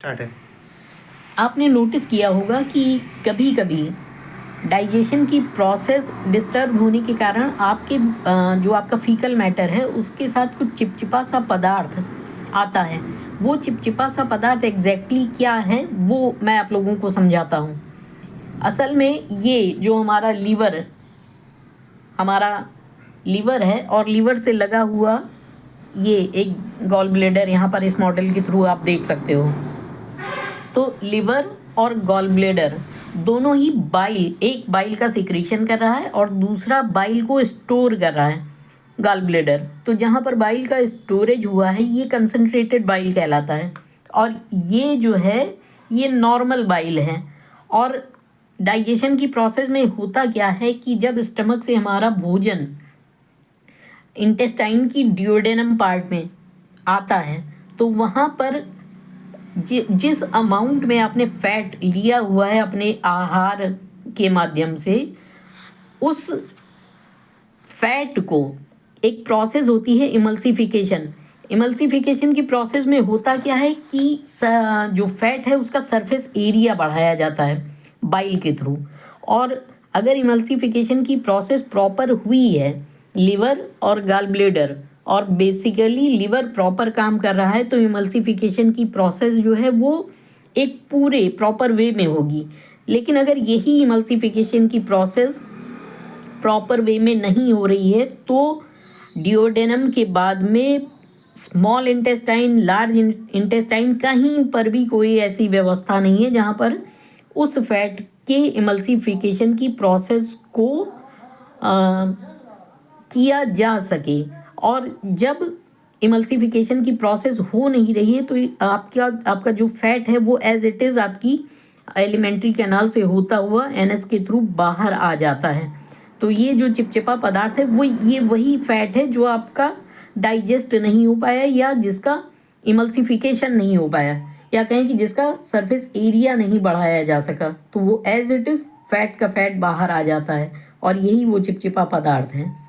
Start है। आपने notice किया होगा कि कभी कभी डाइजेशन की प्रोसेस डिस्टर्ब होने के कारण आपके जो आपका फीकल मैटर है उसके साथ कुछ चिपचिपा सा पदार्थ आता है। वो चिपचिपा सा पदार्थ एग्जैक्टली क्या है वो मैं आप लोगों को समझाता हूँ। असल में ये जो हमारा लीवर है और लीवर से लगा हुआ ये एक गॉल ब्लेडर यहाँ पर इस मॉडल के थ्रू आप देख सकते हो। तो लिवर और गॉल ब्लेडर दोनों ही एक बाइल का सिक्रीशन कर रहा है और दूसरा बाइल को स्टोर कर रहा है गॉल ब्लेडर। तो जहाँ पर बाइल का स्टोरेज हुआ है ये कंसंट्रेटेड बाइल कहलाता है और ये जो है ये नॉर्मल बाइल है। और डाइजेशन की प्रोसेस में होता क्या है कि जब स्टमक से हमारा भोजन इंटेस्टाइन की ड्यूडेनम पार्ट में आता है तो वहाँ पर जिस अमाउंट में आपने फैट लिया हुआ है अपने आहार के माध्यम से उस फैट को एक प्रोसेस होती है इमल्सिफिकेशन की प्रोसेस में होता क्या है कि जो फैट है उसका सरफेस एरिया बढ़ाया जाता है बाइल के थ्रू। और अगर इमल्सिफिकेशन की प्रोसेस प्रॉपर हुई है लिवर और गॉल ब्लेडर और बेसिकली लिवर प्रॉपर काम कर रहा है तो इमल्सिफिकेशन की प्रोसेस जो है वो एक पूरे प्रॉपर वे में होगी। लेकिन अगर यही इमल्सिफिकेशन की प्रोसेस प्रॉपर वे में नहीं हो रही है तो डिओडेनम के बाद में स्मॉल इंटेस्टाइन लार्ज इंटेस्टाइन कहीं पर भी कोई ऐसी व्यवस्था नहीं है जहाँ पर उस फैट के इमल्सिफिकेशन की प्रोसेस को किया जा सके। और जब इमल्सिफिकेशन की प्रोसेस हो नहीं रही है तो आपका जो फैट है वो एज इट इज़ आपकी एलिमेंट्री कैनाल से होता हुआ एनएस के थ्रू बाहर आ जाता है। तो ये जो चिपचिपा पदार्थ है वो ये वही फैट है जो आपका डाइजेस्ट नहीं हो पाया या जिसका इमल्सिफिकेशन नहीं हो पाया या कहें कि जिसका सरफेस एरिया नहीं बढ़ाया जा सका तो वो एज इट इज़ फैट का फैट बाहर आ जाता है और यही वो चिपचिपा पदार्थ है।